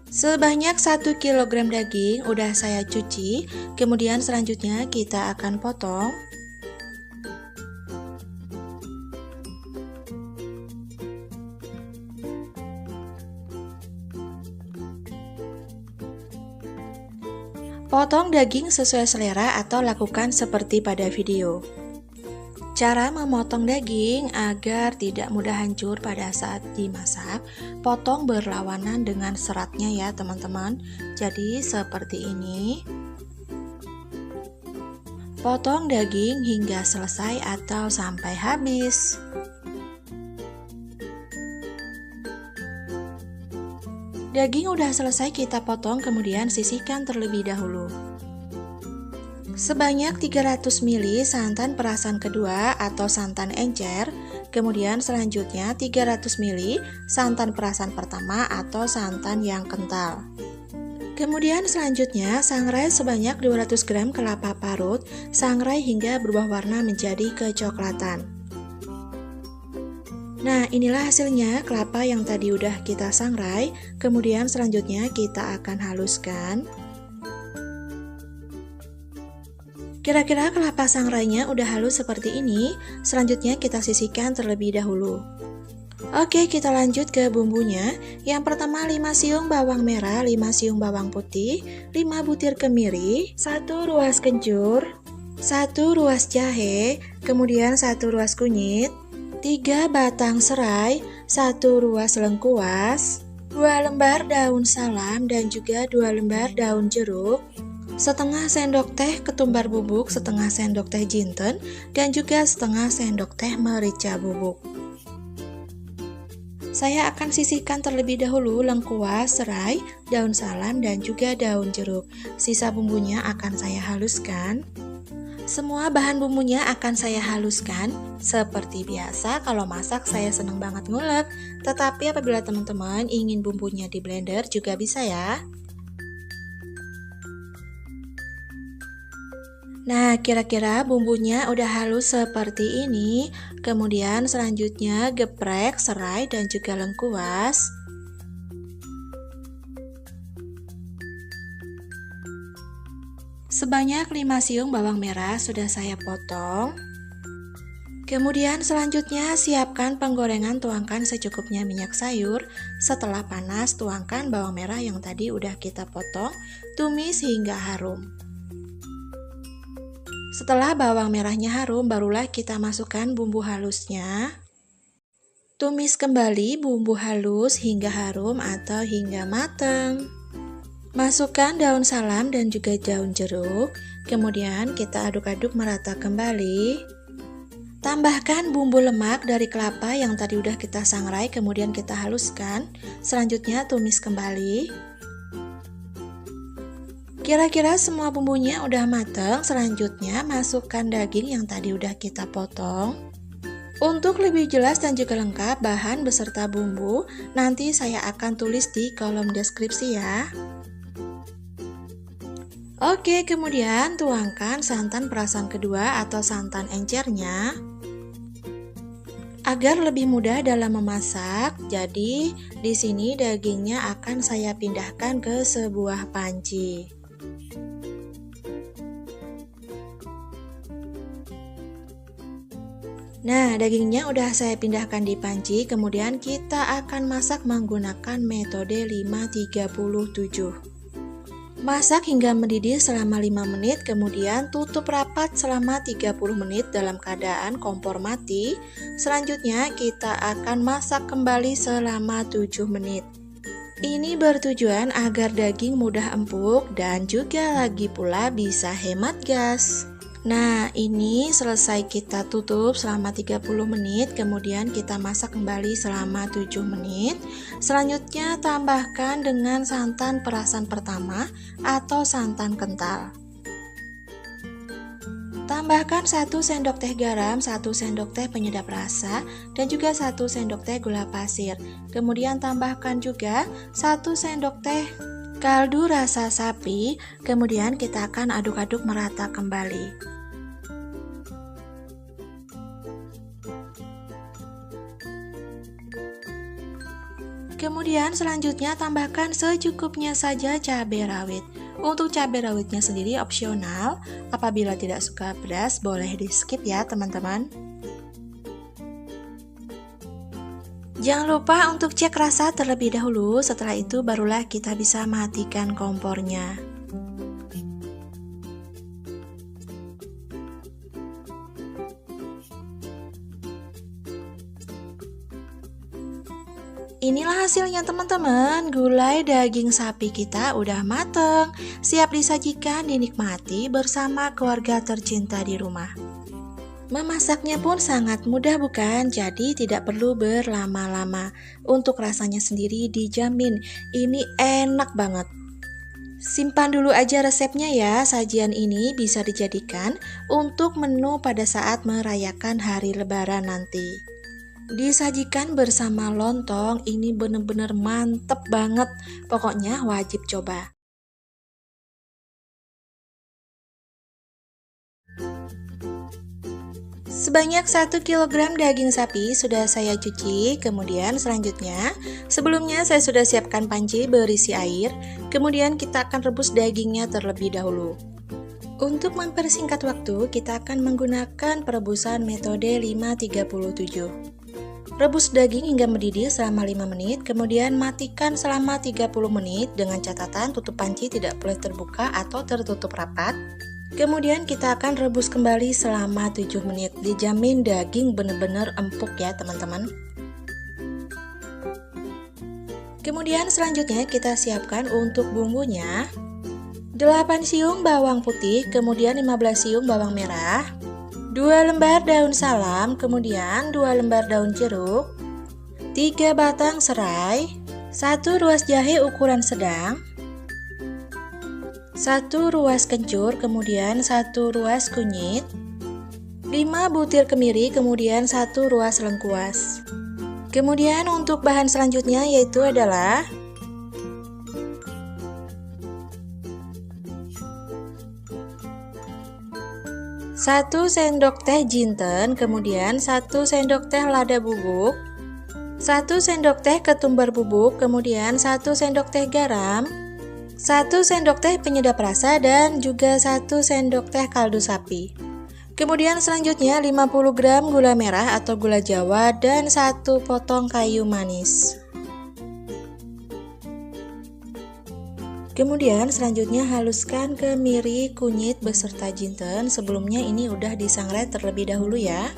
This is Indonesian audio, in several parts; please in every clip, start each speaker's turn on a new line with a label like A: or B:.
A: Sebanyak 1 kg daging udah saya cuci, kemudian selanjutnya kita akan potong. Potong daging sesuai selera atau lakukan seperti pada video. Cara memotong daging agar tidak mudah hancur pada saat dimasak, potong berlawanan dengan seratnya ya teman-teman. Jadi seperti ini. Potong daging hingga selesai atau sampai habis. Daging udah selesai kita potong, kemudian sisihkan terlebih dahulu. Sebanyak 300 ml santan perasan kedua atau santan encer, kemudian selanjutnya 300 ml santan perasan pertama atau santan yang kental. Kemudian selanjutnya sangrai sebanyak 200 gram kelapa parut, sangrai hingga berubah warna menjadi kecoklatan. Nah, inilah hasilnya kelapa yang tadi udah kita sangrai, kemudian selanjutnya kita akan haluskan. Kira-kira kelapa sangrainya udah halus seperti ini, selanjutnya kita sisihkan terlebih dahulu. Oke, kita lanjut ke bumbunya. Yang pertama 5 siung bawang merah, 5 siung bawang putih, 5 butir kemiri, 1 ruas kencur, 1 ruas jahe, kemudian 1 ruas kunyit, 3 batang serai, 1 ruas lengkuas, 2 lembar daun salam dan juga 2 lembar daun jeruk, setengah sendok teh ketumbar bubuk, setengah sendok teh jinten, dan juga setengah sendok teh merica bubuk. Saya akan sisihkan terlebih dahulu lengkuas, serai, daun salam, dan juga daun jeruk. Sisa bumbunya akan saya haluskan. Semua bahan bumbunya akan saya haluskan. Seperti biasa, kalau masak saya senang banget ngulek. Tetapi apabila teman-teman ingin bumbunya di blender juga bisa ya. Nah, kira-kira bumbunya udah halus seperti ini. Kemudian selanjutnya geprek serai dan juga lengkuas. Sebanyak 5 siung bawang merah sudah saya potong. Kemudian selanjutnya siapkan penggorengan, tuangkan secukupnya minyak sayur. Setelah panas, tuangkan bawang merah yang tadi udah kita potong, tumis hingga harum. Setelah bawang merahnya harum, barulah kita masukkan bumbu halusnya. Tumis kembali bumbu halus hingga harum atau hingga matang. Masukkan daun salam dan juga daun jeruk, kemudian kita aduk-aduk merata kembali. Tambahkan bumbu lemak dari kelapa yang tadi udah kita sangrai, kemudian kita haluskan. Selanjutnya tumis kembali. Kira-kira semua bumbunya udah matang, selanjutnya masukkan daging yang tadi udah kita potong. Untuk lebih jelas dan juga lengkap bahan beserta bumbu, nanti saya akan tulis di kolom deskripsi ya. Oke, kemudian tuangkan santan perasan kedua atau santan encernya. Agar lebih mudah dalam memasak, jadi di sini dagingnya akan saya pindahkan ke sebuah panci. Nah, dagingnya udah saya pindahkan di panci, kemudian kita akan masak menggunakan metode 5-37. Masak hingga mendidih selama 5 menit, kemudian tutup rapat selama 30 menit dalam keadaan kompor mati. Selanjutnya kita akan masak kembali selama 7 menit. Ini bertujuan agar daging mudah empuk dan juga lagi pula bisa hemat gas. Nah, ini selesai kita tutup selama 30 menit, kemudian kita masak kembali selama 7 menit. Selanjutnya tambahkan dengan santan perasan pertama atau santan kental. Tambahkan 1 sendok teh garam, 1 sendok teh penyedap rasa, dan juga 1 sendok teh gula pasir. Kemudian tambahkan juga 1 sendok teh kaldu rasa sapi, kemudian kita akan aduk-aduk merata kembali. Kemudian selanjutnya tambahkan secukupnya saja cabai rawit. Untuk cabai rawitnya sendiri opsional, apabila tidak suka pedas boleh di skip ya teman-teman. Jangan lupa untuk cek rasa terlebih dahulu, setelah itu barulah kita bisa matikan kompornya. Inilah hasilnya teman-teman, gulai daging sapi kita udah mateng, siap disajikan dinikmati bersama keluarga tercinta di rumah. Memasaknya pun sangat mudah bukan? Jadi tidak perlu berlama-lama. Untuk rasanya sendiri dijamin, ini enak banget. Simpan dulu aja resepnya ya, sajian ini bisa dijadikan untuk menu pada saat merayakan hari lebaran nanti. Disajikan bersama lontong, ini bener-bener mantep banget. Pokoknya wajib coba. Sebanyak 1 kg daging sapi sudah saya cuci. Kemudian selanjutnya, sebelumnya saya sudah siapkan panci berisi air. Kemudian kita akan rebus dagingnya terlebih dahulu. Untuk mempersingkat waktu, kita akan menggunakan perebusan metode 5-37. Rebus daging hingga mendidih selama 5 menit, kemudian matikan selama 30 menit dengan catatan tutup panci tidak boleh terbuka atau tertutup rapat. Kemudian kita akan rebus kembali selama 7 menit. Dijamin daging benar-benar empuk ya teman-teman. Kemudian selanjutnya kita siapkan untuk bumbunya. 8 siung bawang putih, kemudian 15 siung bawang merah, 2 lembar daun salam, kemudian 2 lembar daun jeruk, 3 batang serai, 1 ruas jahe ukuran sedang, 1 ruas kencur, kemudian 1 ruas kunyit, 5 butir kemiri, kemudian 1 ruas lengkuas. Kemudian untuk bahan selanjutnya yaitu adalah 1 sendok teh jinten, kemudian 1 sendok teh lada bubuk, 1 sendok teh ketumbar bubuk, kemudian 1 sendok teh garam, 1 sendok teh penyedap rasa, dan juga 1 sendok teh kaldu sapi. Kemudian selanjutnya 50 gram gula merah atau gula jawa dan 1 potong kayu manis. Kemudian selanjutnya haluskan kemiri, kunyit beserta jinten. Sebelumnya ini udah disangrai terlebih dahulu ya.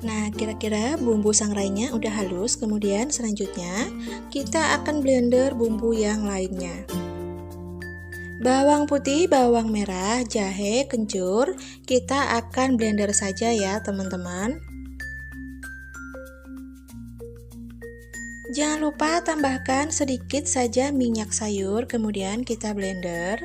A: Nah, kira-kira bumbu sangrainya udah halus. Kemudian selanjutnya kita akan blender bumbu yang lainnya. Bawang putih, bawang merah, jahe, kencur, kita akan blender saja ya teman-teman. Jangan lupa tambahkan sedikit saja minyak sayur, kemudian kita blender.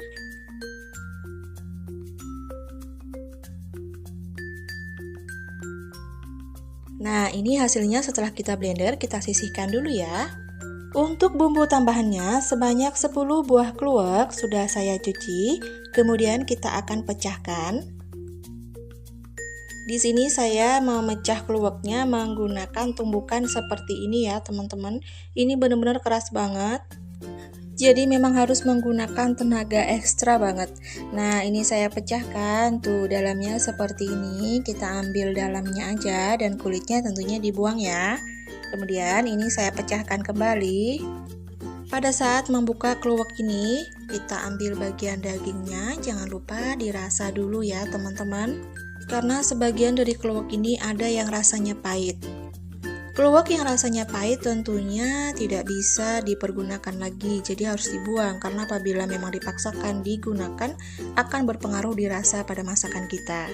A: Nah, ini hasilnya setelah kita blender, kita sisihkan dulu ya. Untuk bumbu tambahannya sebanyak 10 buah kluwek sudah saya cuci, kemudian kita akan pecahkan. Di sini saya memecah kluweknya menggunakan tumbukan seperti ini ya teman-teman. Ini benar-benar keras banget. Jadi memang harus menggunakan tenaga ekstra banget. Nah, ini saya pecahkan tuh dalamnya seperti ini. Kita ambil dalamnya aja dan kulitnya tentunya dibuang ya. Kemudian ini saya pecahkan kembali. Pada saat membuka kluwek ini, kita ambil bagian dagingnya. Jangan lupa dirasa dulu ya teman-teman. Karena sebagian dari kluwek ini ada yang rasanya pahit. Kluwek yang rasanya pahit tentunya tidak bisa dipergunakan lagi. Jadi harus dibuang karena apabila memang dipaksakan digunakan akan berpengaruh di rasa pada masakan kita.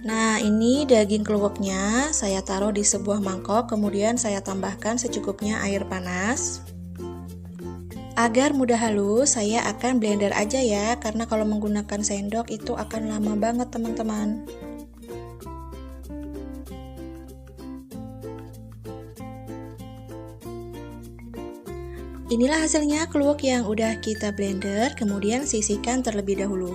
A: Nah, ini daging kluweknya saya taruh di sebuah mangkok, kemudian saya tambahkan secukupnya air panas. Agar mudah halus, saya akan blender aja ya, karena kalau menggunakan sendok itu akan lama banget teman-teman. Inilah hasilnya kluwek yang udah kita blender, kemudian sisihkan terlebih dahulu.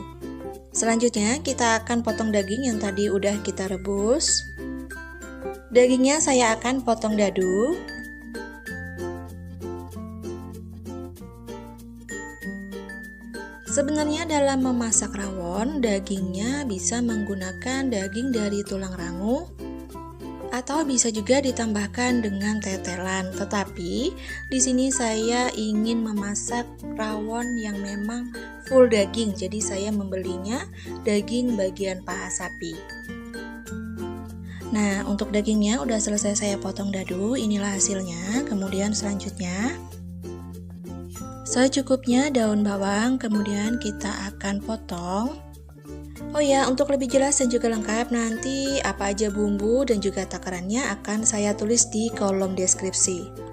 A: Selanjutnya kita akan potong daging yang tadi udah kita rebus. Dagingnya saya akan potong dadu. Sebenarnya dalam memasak rawon, dagingnya bisa menggunakan daging dari tulang rangu atau bisa juga ditambahkan dengan tetelan. Tetapi di sini saya ingin memasak rawon yang memang full daging, jadi saya membelinya daging bagian paha sapi. Nah, untuk dagingnya udah selesai saya potong dadu, inilah hasilnya. Kemudian selanjutnya secukupnya daun bawang, kemudian kita akan potong. Oh ya, untuk lebih jelas dan juga lengkap, nanti apa aja bumbu dan juga takarannya akan saya tulis di kolom deskripsi.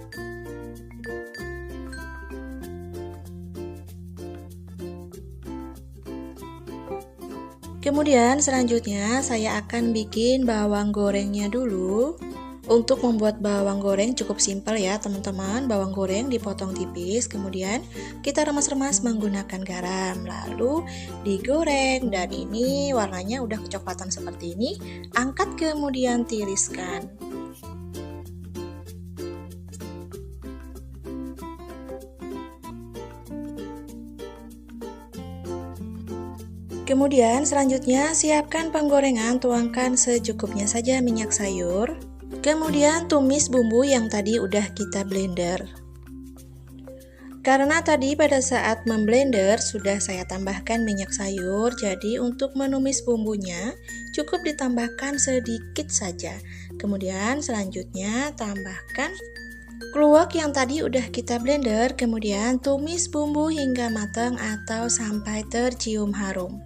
A: Kemudian selanjutnya saya akan bikin bawang gorengnya dulu. Untuk membuat bawang goreng cukup simpel ya teman-teman. Bawang goreng dipotong tipis, kemudian kita remas-remas menggunakan garam, lalu digoreng. Dan ini warnanya udah kecoklatan seperti ini. Angkat kemudian tiriskan. Kemudian selanjutnya siapkan penggorengan, tuangkan secukupnya saja minyak sayur. Kemudian tumis bumbu yang tadi udah kita blender. Karena tadi pada saat memblender sudah saya tambahkan minyak sayur, jadi untuk menumis bumbunya cukup ditambahkan sedikit saja. Kemudian selanjutnya tambahkan kluwek yang tadi udah kita blender, kemudian tumis bumbu hingga matang atau sampai tercium harum.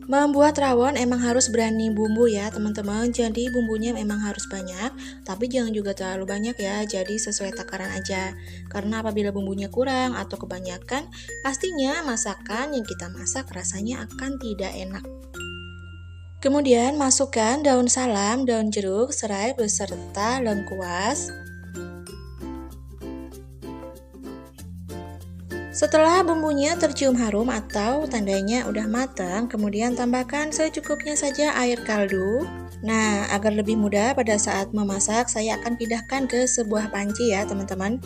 A: Membuat rawon emang harus berani bumbu ya teman-teman, jadi bumbunya memang harus banyak, tapi jangan juga terlalu banyak ya, jadi sesuai takaran aja. Karena apabila bumbunya kurang atau kebanyakan, pastinya masakan yang kita masak rasanya akan tidak enak. Kemudian masukkan daun salam, daun jeruk, serai beserta lengkuas. Setelah bumbunya tercium harum atau tandanya udah matang, kemudian tambahkan secukupnya saja air kaldu. Nah, agar lebih mudah pada saat memasak, saya akan pindahkan ke sebuah panci ya teman-teman.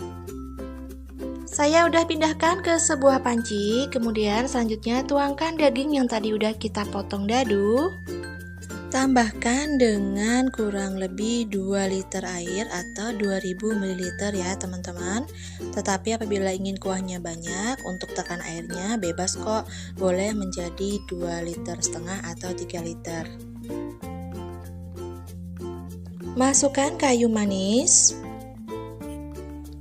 A: Saya udah pindahkan ke sebuah panci, kemudian selanjutnya tuangkan daging yang tadi udah kita potong dadu. Tambahkan dengan kurang lebih 2 liter air atau 2000 ml ya teman-teman. Tetapi apabila ingin kuahnya banyak, untuk tekan airnya bebas kok, boleh menjadi 2,5 liter atau 3 liter. Masukkan kayu manis,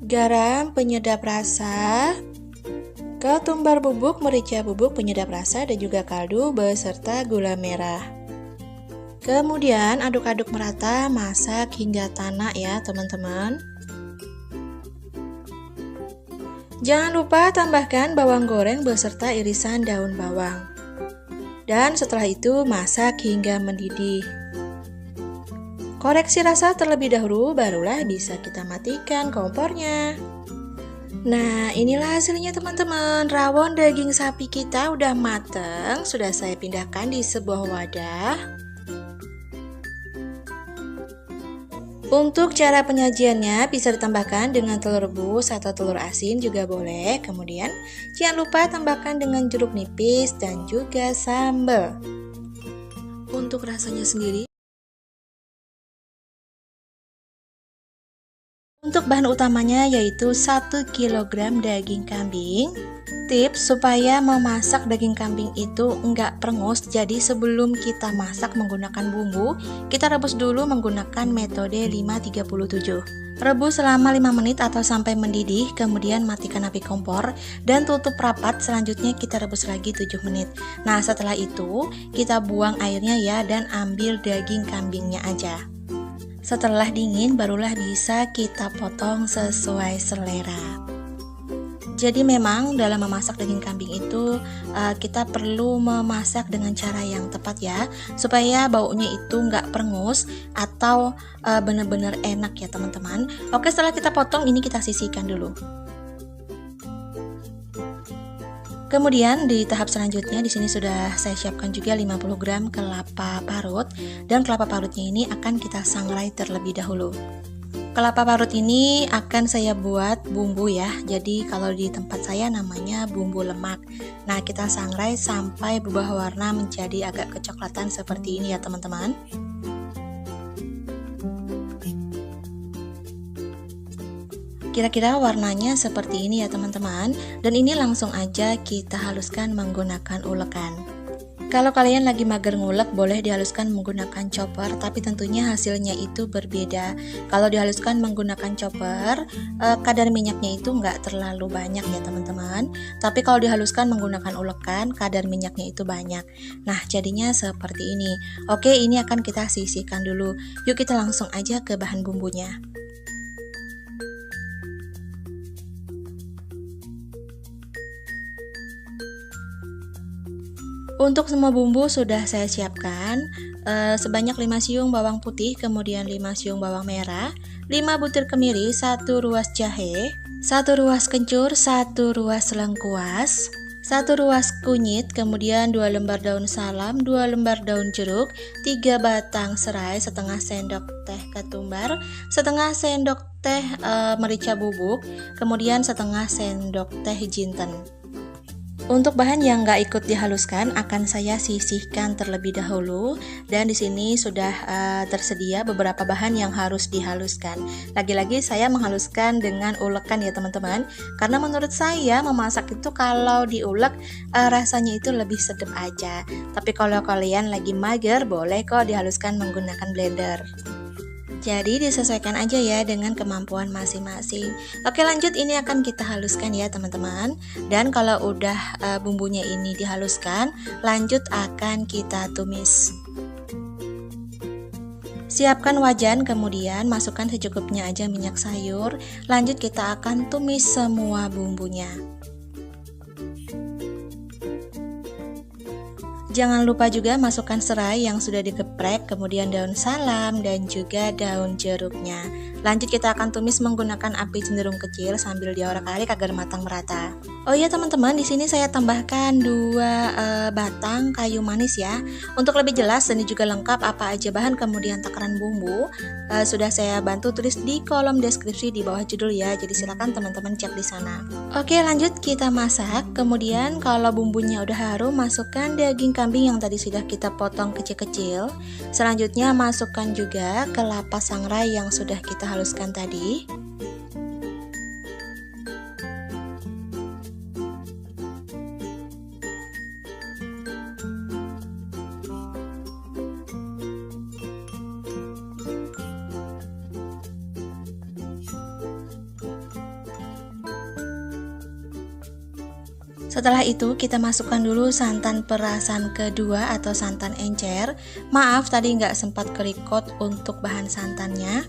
A: garam penyedap rasa, ketumbar bubuk, merica bubuk penyedap rasa, dan juga kaldu beserta gula merah. Kemudian aduk-aduk merata, masak hingga tanak ya teman-teman. Jangan lupa tambahkan bawang goreng beserta irisan daun bawang. Dan setelah itu masak hingga mendidih. Koreksi rasa terlebih dahulu, barulah bisa kita matikan kompornya. Nah, inilah hasilnya teman-teman. Rawon daging sapi kita udah mateng, sudah saya pindahkan di sebuah wadah. Untuk cara penyajiannya bisa ditambahkan dengan telur rebus atau telur asin juga boleh. Kemudian jangan lupa tambahkan dengan jeruk nipis dan juga sambal. Untuk rasanya sendiri, untuk bahan utamanya yaitu 1 kg daging kambing. Tips supaya memasak daging kambing itu enggak perengus, jadi sebelum kita masak menggunakan bumbu, kita rebus dulu menggunakan metode 5-37. Rebus selama 5 menit atau sampai mendidih, kemudian matikan api kompor dan tutup rapat. Selanjutnya kita rebus lagi 7 menit. Nah, setelah itu kita buang airnya ya dan ambil daging kambingnya aja. Setelah dingin barulah bisa kita potong sesuai selera. Jadi memang dalam memasak daging kambing itu kita perlu memasak dengan cara yang tepat ya, supaya baunya itu nggak perengus atau benar-benar enak ya teman-teman. Oke, setelah kita potong ini kita sisihkan dulu. Kemudian di tahap selanjutnya di sini sudah saya siapkan juga 50 gram kelapa parut, dan kelapa parutnya ini akan kita sangrai terlebih dahulu. Kelapa parut ini akan saya buat bumbu ya. Jadi kalau di tempat saya namanya bumbu lemak. Nah, kita sangrai sampai berubah warna menjadi agak kecoklatan seperti ini ya teman-teman. Kira-kira warnanya seperti ini ya teman-teman. Dan ini langsung aja kita haluskan menggunakan ulekan. Kalau kalian lagi mager ngulek, boleh dihaluskan menggunakan chopper, tapi tentunya hasilnya itu berbeda. Kalau dihaluskan menggunakan chopper, kadar minyaknya itu nggak terlalu banyak ya teman-teman. Tapi kalau dihaluskan menggunakan ulekan, kadar minyaknya itu banyak. Nah, jadinya seperti ini. Oke, ini akan kita sisihkan dulu. Yuk kita langsung aja ke bahan bumbunya. Untuk semua bumbu sudah saya siapkan, sebanyak 5 siung bawang putih, kemudian 5 siung bawang merah, 5 butir kemiri, 1 ruas jahe, 1 ruas kencur, 1 ruas lengkuas, 1 ruas kunyit, kemudian 2 lembar daun salam, 2 lembar daun jeruk, 3 batang serai, setengah sendok teh ketumbar, setengah sendok teh merica bubuk, kemudian setengah sendok teh jinten. Untuk bahan yang nggak ikut dihaluskan akan saya sisihkan terlebih dahulu, dan di sini sudah tersedia beberapa bahan yang harus dihaluskan. Lagi-lagi saya menghaluskan dengan ulekan ya teman-teman, karena menurut saya memasak itu kalau diulek rasanya itu lebih sedap aja. Tapi kalau kalian lagi mager, boleh kok dihaluskan menggunakan blender. Jadi disesuaikan aja ya dengan kemampuan masing-masing. Oke, lanjut, ini akan kita haluskan ya teman-teman. Dan kalau udah bumbunya ini dihaluskan, lanjut akan kita tumis. Siapkan wajan, kemudian masukkan secukupnya aja minyak sayur. Lanjut kita akan tumis semua bumbunya. Jangan lupa juga masukkan serai yang sudah digeprek, kemudian daun salam dan juga daun jeruknya. Lanjut kita akan tumis menggunakan api cenderung kecil sambil diorak-arik agar matang merata. Oh iya teman-teman, di sini saya tambahkan 2 batang kayu manis ya. Untuk lebih jelas dan juga lengkap apa aja bahan kemudian takaran bumbu, sudah saya bantu tulis di kolom deskripsi di bawah judul ya. Jadi silakan teman-teman cek di sana. Oke, lanjut kita masak. Kemudian kalau bumbunya udah harum, masukkan daging kambing yang tadi sudah kita potong kecil-kecil. Selanjutnya masukkan juga kelapa sangrai yang sudah kita haluskan tadi. Setelah itu kita masukkan dulu santan perasan kedua atau santan encer. Maaf tadi nggak sempat kerikot untuk bahan santannya.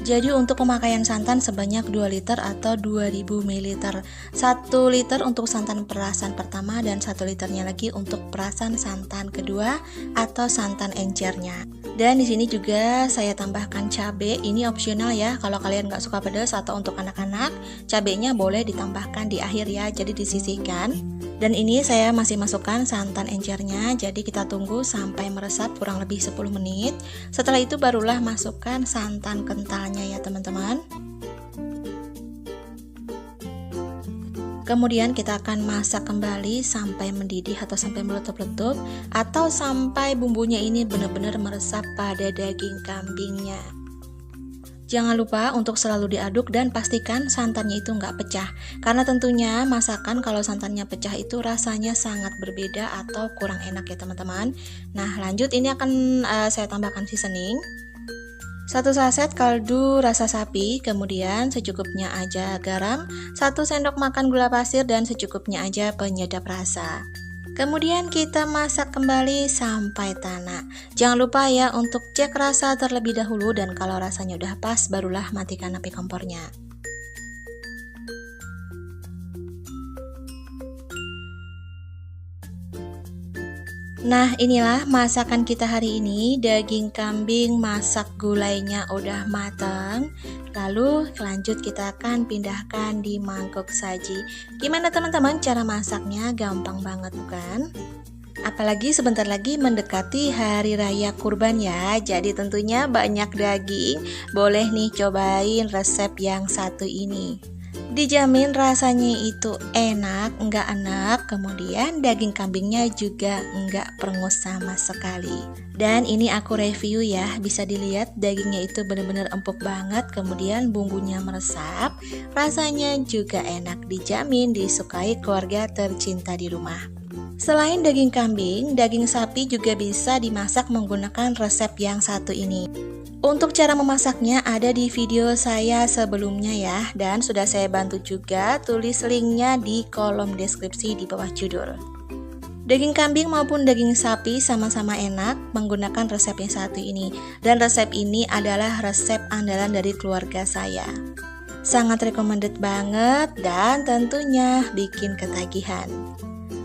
A: Jadi untuk pemakaian santan sebanyak 2 liter atau 2000 ml. 1 liter untuk santan perasan pertama dan 1 liternya lagi untuk perasan santan kedua atau santan encernya. Dan di sini juga saya tambahkan cabai. Ini opsional ya, kalau kalian nggak suka pedas atau untuk anak-anak, cabainya boleh ditambahkan di akhir ya, jadi disisihkan. Dan ini saya masih masukkan santan encernya, jadi kita tunggu sampai meresap kurang lebih 10 menit. Setelah itu barulah masukkan santan kentalnya ya teman-teman. Kemudian kita akan masak kembali sampai mendidih atau sampai meletup-letup, atau sampai bumbunya ini benar-benar meresap pada daging kambingnya. Jangan lupa untuk selalu diaduk dan pastikan santannya itu nggak pecah, karena tentunya masakan kalau santannya pecah itu rasanya sangat berbeda atau kurang enak ya teman-teman. Nah lanjut, ini akan saya tambahkan seasoning. 1 saset kaldu rasa sapi, kemudian secukupnya aja garam, 1 sendok makan gula pasir, dan secukupnya aja penyedap rasa. Kemudian kita masak kembali sampai tanak. Jangan lupa ya untuk cek rasa terlebih dahulu, dan kalau rasanya udah pas barulah matikan api kompornya. Nah inilah masakan kita hari ini. Daging kambing masak gulainya udah matang. Lalu lanjut kita akan pindahkan di mangkok saji. Gimana teman-teman, cara masaknya gampang banget bukan? Apalagi sebentar lagi mendekati hari raya kurban ya. Jadi tentunya banyak daging. Boleh nih cobain resep yang satu ini. Dijamin rasanya itu enak, enggak enak. Kemudian daging kambingnya juga enggak perengus sama sekali. Dan ini aku review ya, bisa dilihat dagingnya itu benar-benar empuk banget. Kemudian bumbunya meresap, rasanya juga enak. Dijamin disukai keluarga tercinta di rumah. Selain daging kambing, daging sapi juga bisa dimasak menggunakan resep yang satu ini. Untuk cara memasaknya ada di video saya sebelumnya ya, dan sudah saya bantu juga, tulis linknya di kolom deskripsi di bawah judul. Daging kambing maupun daging sapi sama-sama enak menggunakan resep yang satu ini, dan resep ini adalah resep andalan dari keluarga saya. Sangat recommended banget dan tentunya bikin ketagihan.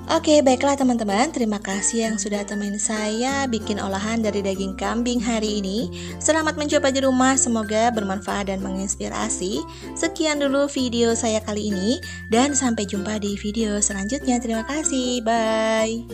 A: Oke, baiklah teman-teman, terima kasih yang sudah temenin saya bikin olahan dari daging kambing hari ini. Selamat mencoba di rumah, semoga bermanfaat dan menginspirasi. Sekian dulu video saya kali ini, dan sampai jumpa di video selanjutnya. Terima kasih, bye.